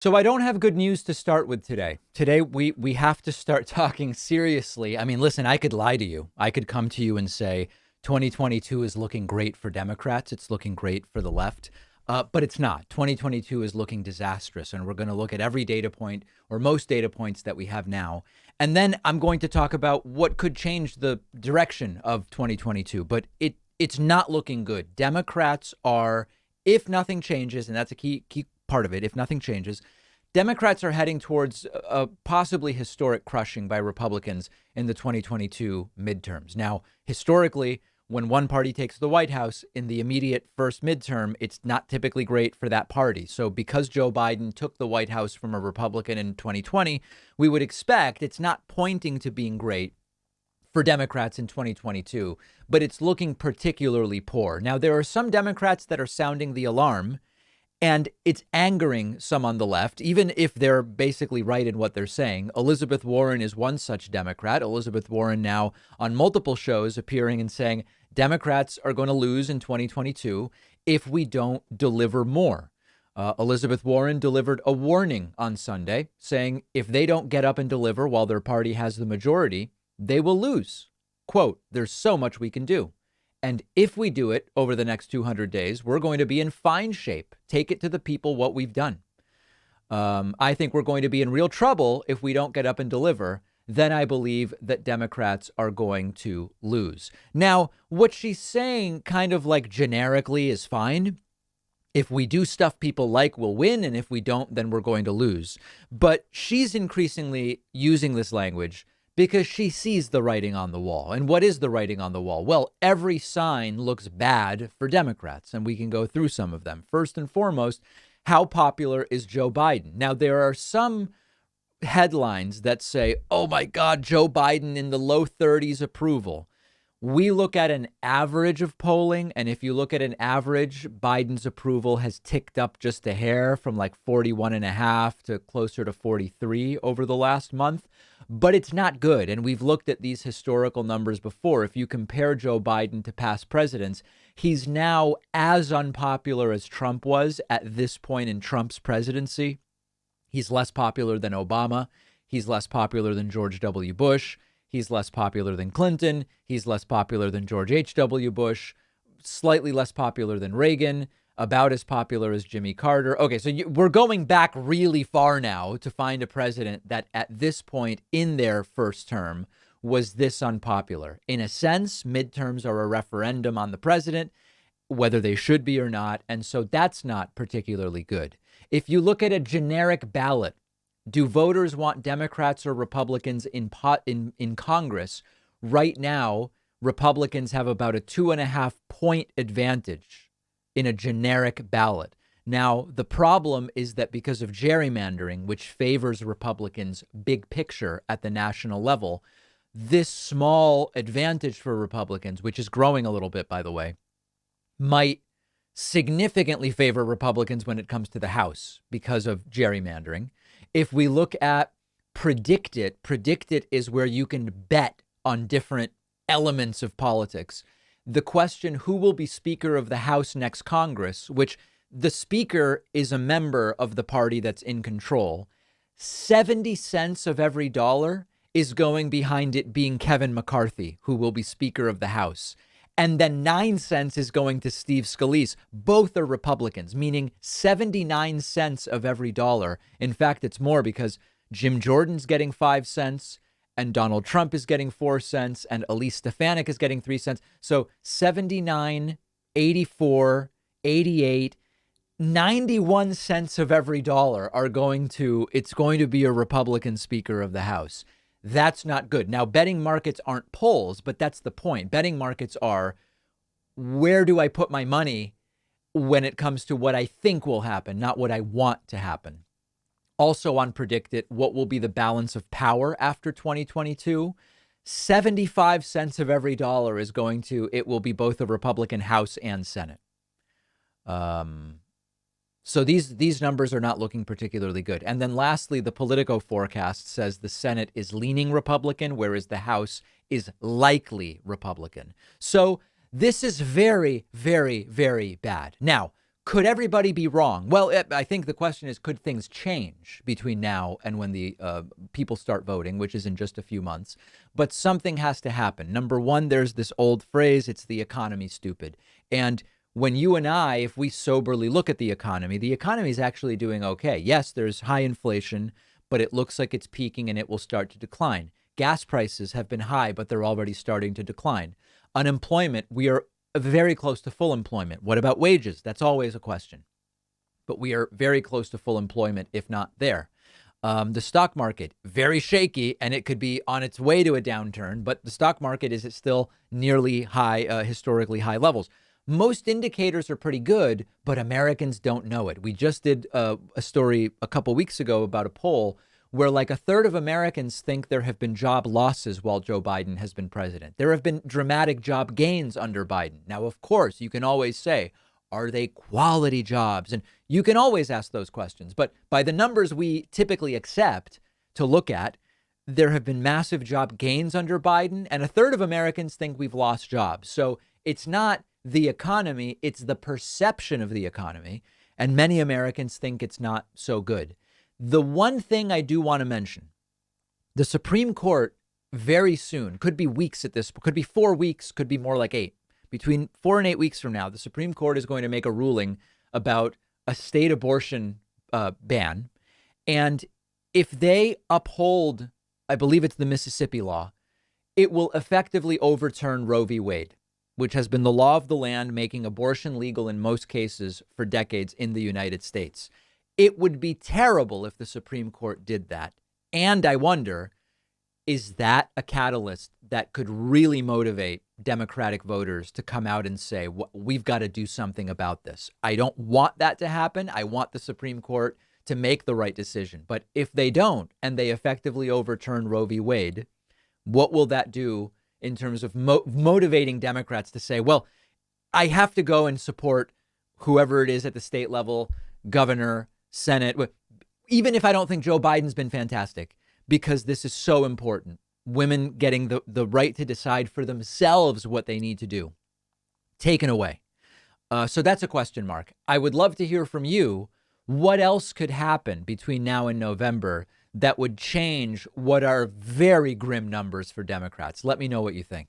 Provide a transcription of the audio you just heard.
So I don't have good news to start with today. Today we have to start talking seriously. I mean, listen, I could lie to you. I could come to you and say 2022 is looking great for Democrats. It's looking great for the left. But it's not. 2022 is looking disastrous. And we're going to look at every data point or most data points that we have now. And then I'm going to talk about what could change the direction of 2022. But it's not looking good. Democrats are, if nothing changes, and that's a key part of it, if nothing changes, Democrats are heading towards a possibly historic crushing by Republicans in the 2022 midterms. Now, historically, when one party takes the White House in the immediate first midterm, it's not typically great for that party. So because Joe Biden took the White House from a Republican in 2020, we would expect it's not pointing to being great for Democrats in 2022, but it's looking particularly poor. Now, there are some Democrats that are sounding the alarm, and it's angering some on the left, even if they're basically right in what they're saying. Elizabeth Warren is one such Democrat. Elizabeth Warren now on multiple shows appearing and saying Democrats are going to lose in 2022 if we don't deliver more. Elizabeth Warren delivered a warning on Sunday saying if they don't get up and deliver while their party has the majority, they will lose. Quote, there's so much we can do. And if we do it over the next 200 days, we're going to be in fine shape. Take it to the people what we've done. I think we're going to be in real trouble if we don't get up and deliver. Then I believe that Democrats are going to lose. Now, what she's saying kind of like generically is fine. If we do stuff people like, we'll win. And if we don't, then we're going to lose. But she's increasingly using this language because she sees the writing on the wall. And what is the writing on the wall? Well, every sign looks bad for Democrats, and we can go through some of them. First and foremost, how popular is Joe Biden? Now, there are some headlines that say, oh my God, Joe Biden in the low 30s approval. We look at an average of polling, and if you look at an average, Biden's approval has ticked up just a hair from like 41.5 to closer to 43 over the last month. But it's not good. And we've looked at these historical numbers before. If you compare Joe Biden to past presidents, he's now as unpopular as Trump was at this point in Trump's presidency. He's less popular than Obama. He's less popular than George W. Bush. He's less popular than Clinton. He's less popular than George H.W. Bush, slightly less popular than Reagan, about as popular as Jimmy Carter. Okay, so we're going back really far now to find a president that at this point in their first term was this unpopular. In a sense, midterms are a referendum on the president, whether they should be or not. And so that's not particularly good. If you look at a generic ballot, do voters want Democrats or Republicans in Congress? Right now, Republicans have about a 2.5-point advantage in a generic ballot. Now, the problem is that because of gerrymandering, which favors Republicans big picture at the national level, this small advantage for Republicans, which is growing a little bit, by the way, might significantly favor Republicans when it comes to the House because of gerrymandering. If we look at predict it is where you can bet on different elements of politics. The question, who will be Speaker of the House next Congress, which the Speaker is a member of the party that's in control, 70 cents of every dollar is going behind it being Kevin McCarthy, who will be Speaker of the House. And then 9 cents is going to Steve Scalise. Both are Republicans, meaning 79 cents of every dollar. In fact, it's more because Jim Jordan's getting 5 cents and Donald Trump is getting 4 cents and Elise Stefanik is getting 3 cents. So 79, 84, 88, 91 cents of every dollar are going to be a Republican Speaker of the House. That's not good. Now, betting markets aren't polls, but that's the point. Betting markets are, where do I put my money when it comes to what I think will happen, not what I want to happen. Also on Predict It, what will be the balance of power after 2022? 75 cents of every dollar is going to, it will be both a Republican House and Senate. So these numbers are not looking particularly good. And then lastly, the Politico forecast says the Senate is leaning Republican, whereas the House is likely Republican. So this is very, very, very bad. Now, Could everybody be wrong? Well, I think the question is, could things change between now and when the people start voting, which is in just a few months? But something has to happen. Number one, there's this old phrase, it's the economy, stupid. And when you and I, if we soberly look at the economy is actually doing okay. Yes, there's high inflation, but it looks like it's peaking and it will start to decline. Gas prices have been high, but they're already starting to decline. Unemployment, we are very close to full employment. What about wages? That's always a question. But we are very close to full employment, if not there. The stock market, very shaky, and it could be on its way to a downturn, but the stock market is still nearly high, historically high levels. Most indicators are pretty good, but Americans don't know it. We just did a story a couple weeks ago about a poll where like a third of Americans think there have been job losses while Joe Biden has been president. There have been dramatic job gains under Biden. Now, of course, you can always say, are they quality jobs? And you can always ask those questions. But by the numbers we typically accept to look at, there have been massive job gains under Biden, and a third of Americans think we've lost jobs. So it's not the economy, it's the perception of the economy. And many Americans think it's not so good. The one thing I do want to mention, the Supreme Court very soon, could be weeks at this, could be 4 weeks, could be more like 8. Between 4 and 8 weeks from now, the Supreme Court is going to make a ruling about a state abortion ban. And if they uphold, I believe it's the Mississippi law, it will effectively overturn Roe v. Wade, which has been the law of the land, making abortion legal in most cases for decades in the United States. It would be terrible if the Supreme Court did that. And I wonder, is that a catalyst that could really motivate Democratic voters to come out and say, we've got to do something about this? I don't want that to happen. I want the Supreme Court to make the right decision. But if they don't, and they effectively overturn Roe v. Wade, what will that do in terms of motivating Democrats to say, well, I have to go and support whoever it is at the state level, governor, Senate, even if I don't think Joe Biden's been fantastic, because this is so important. Women getting the right to decide for themselves what they need to do taken away. So that's a question mark. I would love to hear from you. What else could happen between now and November that would change what are very grim numbers for Democrats? Let me know what you think.